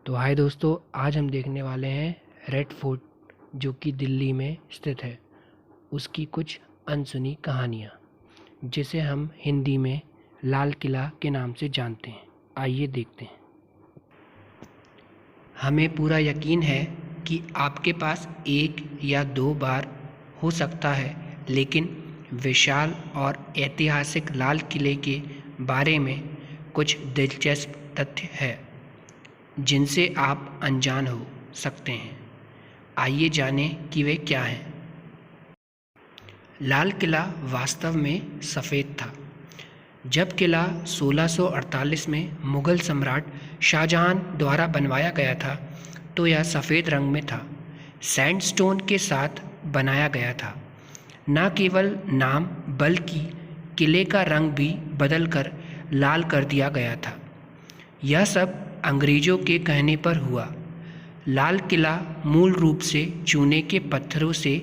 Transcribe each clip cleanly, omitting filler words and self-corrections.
तो हाय दोस्तों, आज हम देखने वाले हैं रेड फोर्ट जो कि दिल्ली में स्थित है, उसकी कुछ अनसुनी कहानियाँ, जिसे हम हिंदी में लाल किला के नाम से जानते हैं। आइए देखते हैं। हमें पूरा यकीन है कि आपके पास एक या दो बार हो सकता है, लेकिन विशाल और ऐतिहासिक लाल किले के बारे में कुछ दिलचस्प तथ्य है जिनसे आप अनजान हो सकते हैं। आइए जानें कि वे क्या हैं। लाल किला वास्तव में सफ़ेद था। जब किला 1648 में मुग़ल सम्राट शाहजहां द्वारा बनवाया गया था तो यह सफ़ेद रंग में था। सैंडस्टोन के साथ बनाया गया था। न केवल नाम बल्कि किले का रंग भी बदलकर लाल कर दिया गया था। यह सब अंग्रेज़ों के कहने पर हुआ। लाल किला मूल रूप से चूने के पत्थरों से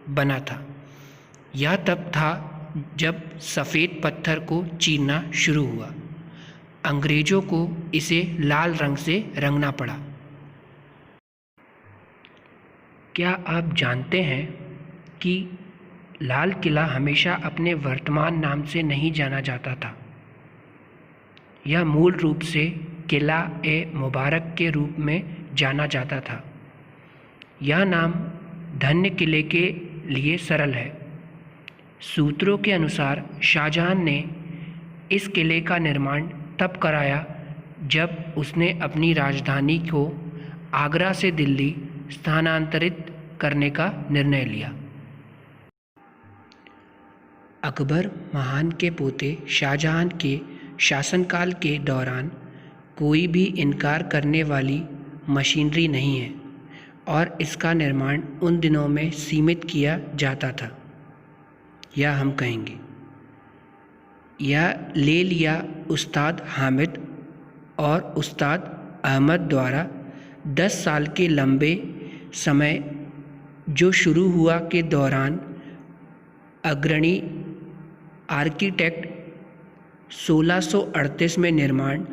बना था। यह तब था जब सफ़ेद पत्थर को चीरना शुरू हुआ। अंग्रेज़ों को इसे लाल रंग से रंगना पड़ा। क्या आप जानते हैं कि लाल किला हमेशा अपने वर्तमान नाम से नहीं जाना जाता था? यह मूल रूप से किला ए मुबारक के रूप में जाना जाता था। यह नाम धन्य किले के लिए सरल है। सूत्रों के अनुसार शाहजहां ने इस किले का निर्माण तब कराया जब उसने अपनी राजधानी को आगरा से दिल्ली स्थानांतरित करने का निर्णय लिया। अकबर महान के पोते शाहजहां के शासनकाल के दौरान कोई भी इनकार करने वाली मशीनरी नहीं है और इसका निर्माण उन दिनों में सीमित किया जाता था, या हम कहेंगे यह ले लिया उस्ताद हामिद और उस्ताद अहमद द्वारा 10 साल के लंबे समय जो शुरू हुआ के दौरान अग्रणी आर्किटेक्ट 1638 में निर्माण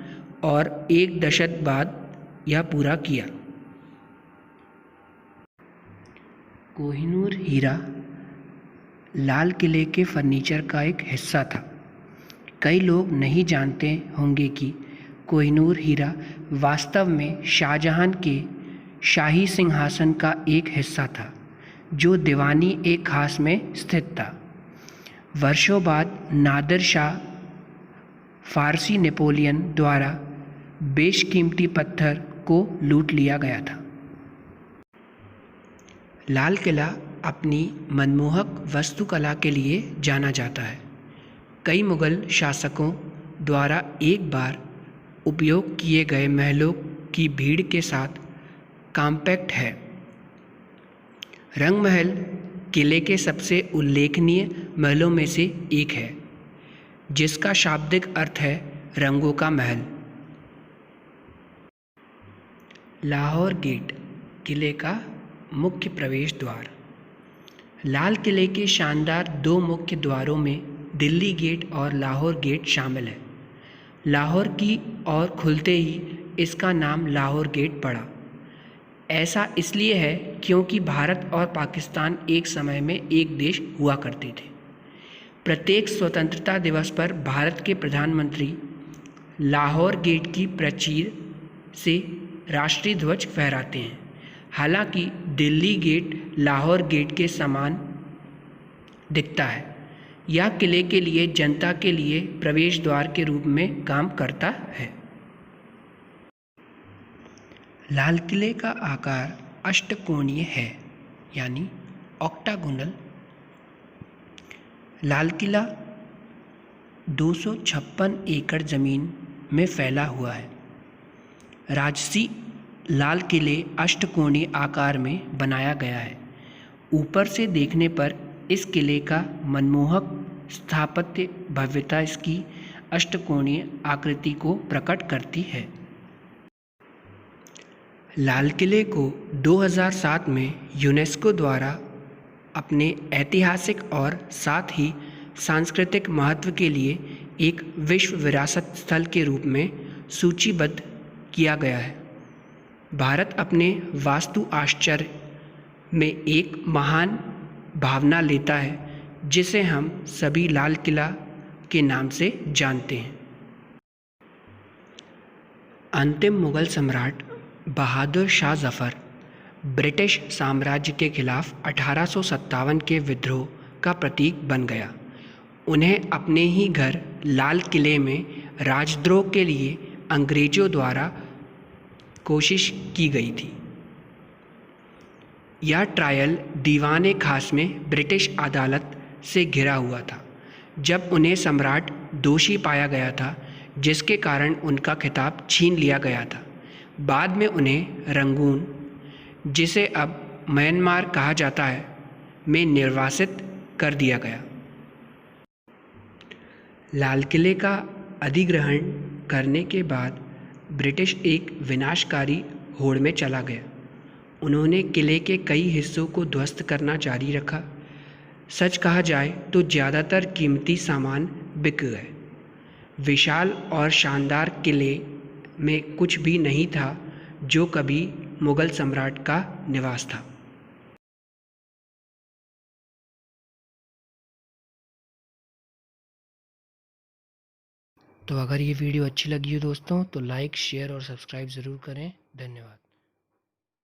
और एक दशक बाद यह पूरा किया। कोहिनूर हीरा लाल किले के फर्नीचर का एक हिस्सा था। कई लोग नहीं जानते होंगे कि कोहिनूर हीरा वास्तव में शाहजहां के शाही सिंहासन का एक हिस्सा था जो दीवानी ए खास में स्थित था। वर्षों बाद नादिर शाह फारसी नेपोलियन द्वारा बेशकीमती पत्थर को लूट लिया गया था। लाल किला अपनी मनमोहक वास्तुकला के लिए जाना जाता है। कई मुग़ल शासकों द्वारा एक बार उपयोग किए गए महलों की भीड़ के साथ कॉम्पैक्ट है। रंग महल किले के सबसे उल्लेखनीय महलों में से एक है, जिसका शाब्दिक अर्थ है रंगों का महल। लाहौर गेट किले का मुख्य प्रवेश द्वार। लाल किले के शानदार दो मुख्य द्वारों में दिल्ली गेट और लाहौर गेट शामिल है। लाहौर की ओर खुलते ही इसका नाम लाहौर गेट पड़ा। ऐसा इसलिए है क्योंकि भारत और पाकिस्तान एक समय में एक देश हुआ करते थे। प्रत्येक स्वतंत्रता दिवस पर भारत के प्रधानमंत्री लाहौर गेट की प्राचीर से राष्ट्रीय ध्वज फहराते हैं। हालांकि दिल्ली गेट लाहौर गेट के समान दिखता है। यह किले के लिए जनता के लिए प्रवेश द्वार के रूप में काम करता है। लाल किले का आकार अष्टकोणीय है, यानी ऑक्टागोनल। लाल किला 256 एकड़ ज़मीन में फैला हुआ है। राजसी लाल किले अष्टकोणीय आकार में बनाया गया है। ऊपर से देखने पर इस किले का मनमोहक स्थापत्य भव्यता इसकी अष्टकोणीय आकृति को प्रकट करती है। लाल किले को 2007 में यूनेस्को द्वारा अपने ऐतिहासिक और साथ ही सांस्कृतिक महत्व के लिए एक विश्व विरासत स्थल के रूप में सूचीबद्ध किया गया है। भारत अपने वास्तु आश्चर्य में एक महान भावना लेता है जिसे हम सभी लाल किला के नाम से जानते हैं। अंतिम मुगल सम्राट बहादुर शाह जफ़र ब्रिटिश साम्राज्य के खिलाफ 1857 के विद्रोह का प्रतीक बन गया। उन्हें अपने ही घर लाल किले में राजद्रोह के लिए अंग्रेज़ों द्वारा कोशिश की गई थी। यह ट्रायल दीवान खास में ब्रिटिश अदालत से घिरा हुआ था जब उन्हें सम्राट दोषी पाया गया था, जिसके कारण उनका खिताब छीन लिया गया था। बाद में उन्हें रंगून, जिसे अब म्यांमार कहा जाता है, में निर्वासित कर दिया गया। लाल किले का अधिग्रहण करने के बाद ब्रिटिश एक विनाशकारी होड़ में चला गया। उन्होंने किले के कई हिस्सों को ध्वस्त करना जारी रखा। सच कहा जाए तो ज़्यादातर कीमती सामान बिक गए। विशाल और शानदार किले में कुछ भी नहीं था जो कभी मुग़ल सम्राट का निवास था। तो अगर ये वीडियो अच्छी लगी हो दोस्तों तो लाइक, शेयर और सब्सक्राइब ज़रूर करें। धन्यवाद।